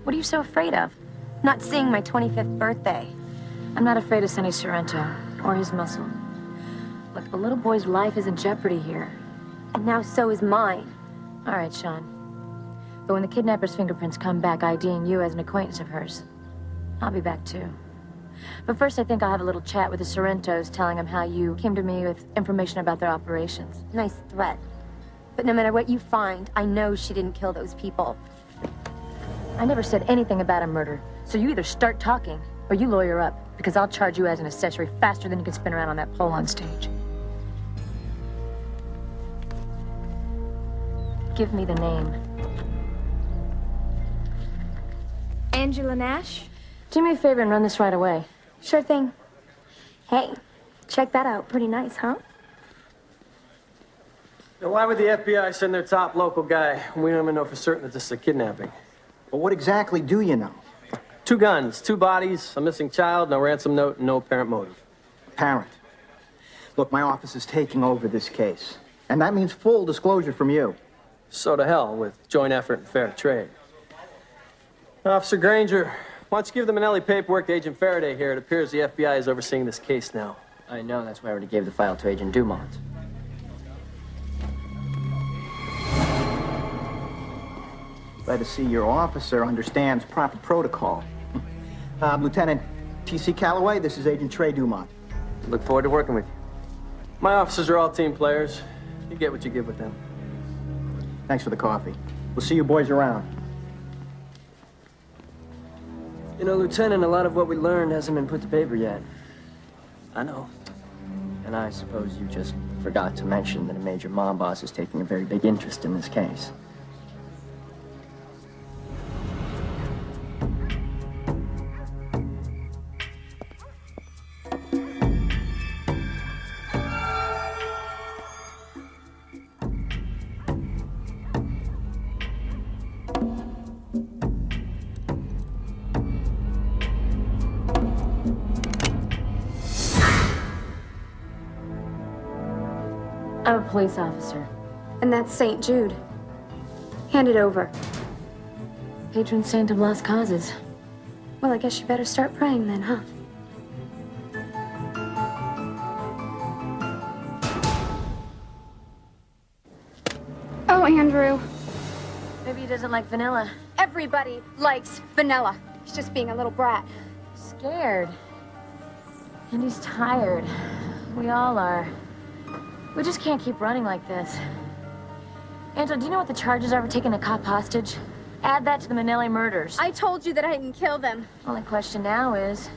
What are you so afraid of? Not seeing my 25th birthday. I'm not afraid of Sonny Sorrento or his muscle. Look, the little boy's life is in jeopardy here. And now so is mine. All right, Sean. But when the kidnapper's fingerprints come back IDing you as an acquaintance of hers, I'll be back too. But first, I think I'll have a little chat with the Sorrentos, telling them how you came to me with information about their operations. Nice threat. But no matter what you find, I know she didn't kill those people. I never said anything about a murder. So you either start talking, or you lawyer up, because I'll charge you as an accessory faster than you can spin around on that pole on stage. Give me the name. Angela Nash? Do me a favor and run this right away. Sure thing. Hey, check that out. Pretty nice, huh? Now, why would the FBI send their top local guy when we don't even know for certain that this is a kidnapping? Well, what exactly do you know? 2 guns, 2 bodies, a missing child, no ransom note, and no apparent motive. Apparent. Look, my office is taking over this case. And that means full disclosure from you. So to hell with joint effort and fair trade. Officer Granger, why don't you give the Manelli paperwork to Agent Faraday here? It appears the FBI is overseeing this case now. I know, that's why I already gave the file to Agent Dumont. Glad to see your officer understands proper protocol. Lieutenant T.C. Calloway, this is Agent Trey Dumont. Look forward to working with you. My officers are all team players. You get what you give with them. Thanks for the coffee. We'll see you boys around. You know, Lieutenant, a lot of what we learned hasn't been put to paper yet. I know. And I suppose you just forgot to mention that a major mob boss is taking a very big interest in this case. I'm a police officer. And that's St. Jude. Hand it over. Patron saint of lost causes. Well, I guess you better start praying then, huh? Oh, Andrew. Maybe he doesn't like vanilla. Everybody likes vanilla. He's just being a little brat. Scared. And he's tired. We all are. We just can't keep running like this. Angela, do you know what the charges are for taking a cop hostage? Add that to the Manelli murders. I told you that I didn't kill them. Only question now is,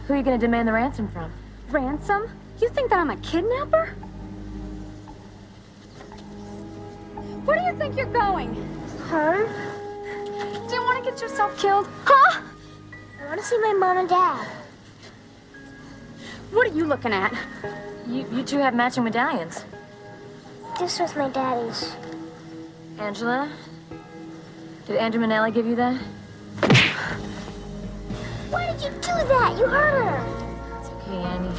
who are you going to demand the ransom from? Ransom? You think that I'm a kidnapper? Where do you think you're going? Home? Do you want to get yourself killed? Huh? I want to see my mom and dad. What are you looking at? You two have matching medallions. This was my daddy's. Angela, did Andrew Manelli give you that? Why did you do that? You hurt her. It's okay, Annie.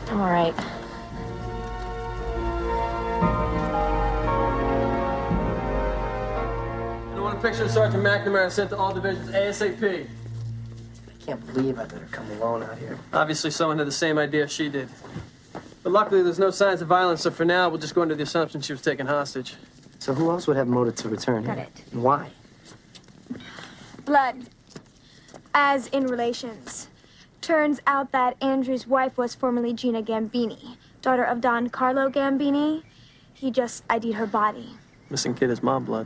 I'm all right. I want a picture of Sergeant McNamara sent to all divisions ASAP. I can't believe I let her come alone out here. Obviously, someone had the same idea she did. But luckily, there's no signs of violence, so for now, we'll just go under the assumption she was taken hostage. So who else would have motive to return Got here? it. And why? Blood, as in relations. Turns out that Andrew's wife was formerly Gina Gambini, daughter of Don Carlo Gambini. He just ID'd her body. Missing kid is mob blood.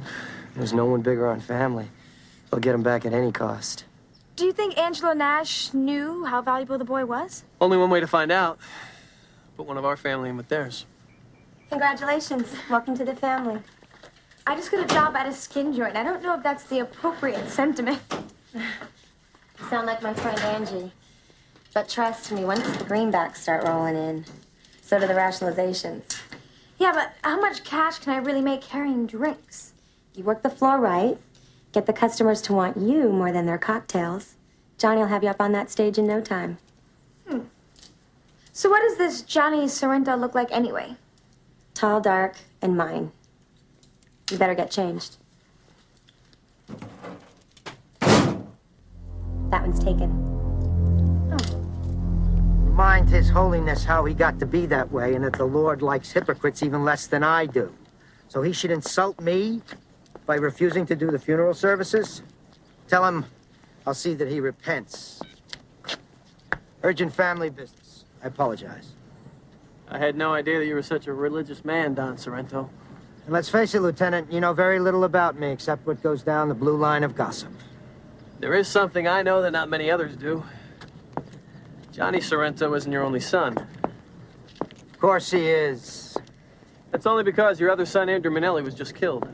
There's no one bigger on family. They'll get him back at any cost. Do you think Angela Nash knew how valuable the boy was? Only one way to find out. Put one of our family in with theirs. Congratulations. Welcome to the family. I just got a job at a skin joint. I don't know if that's the appropriate sentiment. You sound like my friend Angie. But trust me, once the greenbacks start rolling in, so do the rationalizations. Yeah, but how much cash can I really make carrying drinks? You work the floor right, get the customers to want you more than their cocktails. Johnny will have you up on that stage in no time. So what does this Johnny Sorrento look like anyway? Tall, dark, and mine. You better get changed. That one's taken. Remind His Holiness how he got to be that way and that the Lord likes hypocrites even less than I do. So he should insult me by refusing to do the funeral services? Tell him I'll see that he repents. Urgent family business. I apologize. I had no idea that you were such a religious man, Don Sorrento. And let's face it, Lieutenant, you know very little about me except what goes down the blue line of gossip. There is something I know that not many others do. Johnny Sorrento isn't your only son. Of course he is. That's only because your other son, Andrew Manelli, was just killed.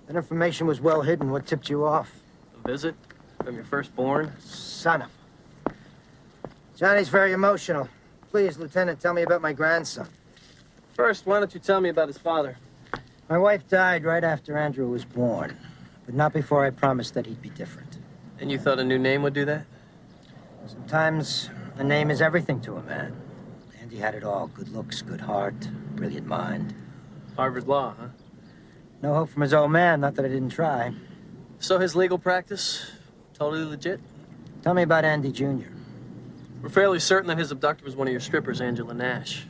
That information was well hidden. What tipped you off? A visit from your firstborn. Son of... Johnny's very emotional. Please, Lieutenant, tell me about my grandson. First, why don't you tell me about his father? My wife died right after Andrew was born, but not before I promised that he'd be different. And you thought a new name would do that? Sometimes a name is everything to a man. Andy had it all. Good looks, good heart, brilliant mind. Harvard Law, huh? No hope from his old man, not that I didn't try. So his legal practice, totally legit? Tell me about Andy Jr. We're fairly certain that his abductor was one of your strippers, Angela Nash.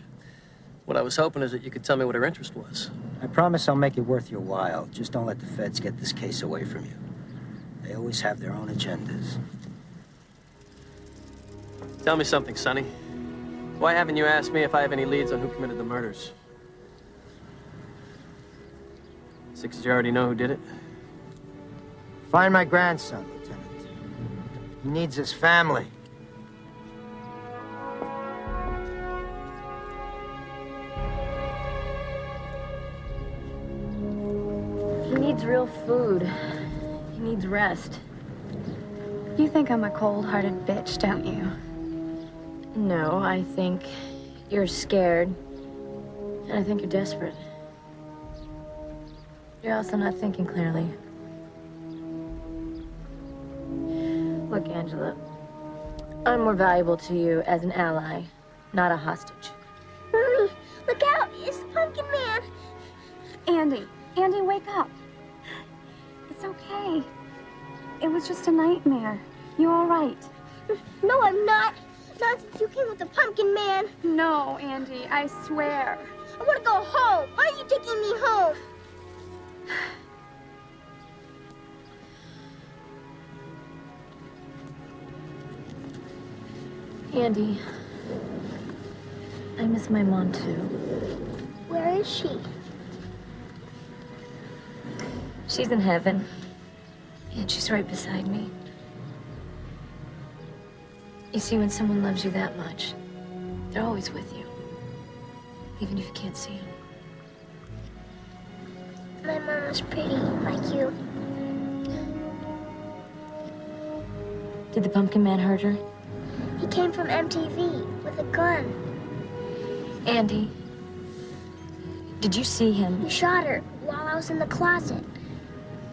What I was hoping is that you could tell me what her interest was. I promise I'll make it worth your while. Just don't let the feds get this case away from you. They always have their own agendas. Tell me something, Sonny. Why haven't you asked me if I have any leads on who committed the murders? Did you already know who did it? Find my grandson, Lieutenant. He needs his family. He needs real food. He needs rest. You think I'm a cold-hearted bitch, don't you? No, I think you're scared. And I think you're desperate. You're also not thinking clearly. Look, Angela, I'm more valuable to you as an ally, not a hostage. Mommy, look out! It's the Pumpkin Man! Andy, wake up. It's okay. It was just a nightmare. You all right? No, I'm not. Not since you came with the Pumpkin Man. No, Andy, I swear. I want to go home. Why are you taking me home? Andy, I miss my mom too. Where is she? She's in heaven. And she's right beside me. You see, when someone loves you that much, they're always with you. Even if you can't see them. My mom was pretty, like you. Did the Pumpkin Man hurt her? He came from MTV with a gun. Andy, did you see him? He shot her while I was in the closet.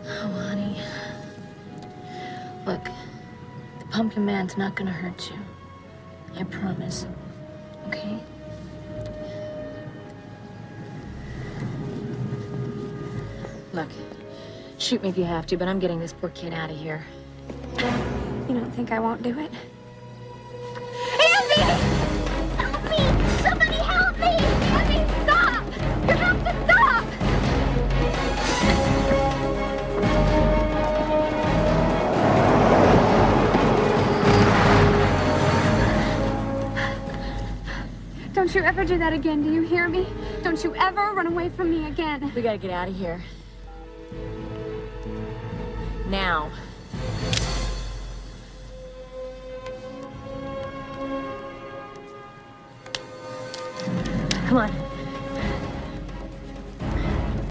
Oh, honey. Look, the Pumpkin Man's not gonna hurt you. I promise. Okay? Look, shoot me if you have to, but I'm getting this poor kid out of here. You don't think I won't do it? Andy! Help me! Somebody help me! Andy, stop! You have to stop! Don't you ever do that again, do you hear me? Don't you ever run away from me again. We gotta get out of here. Now. Come on.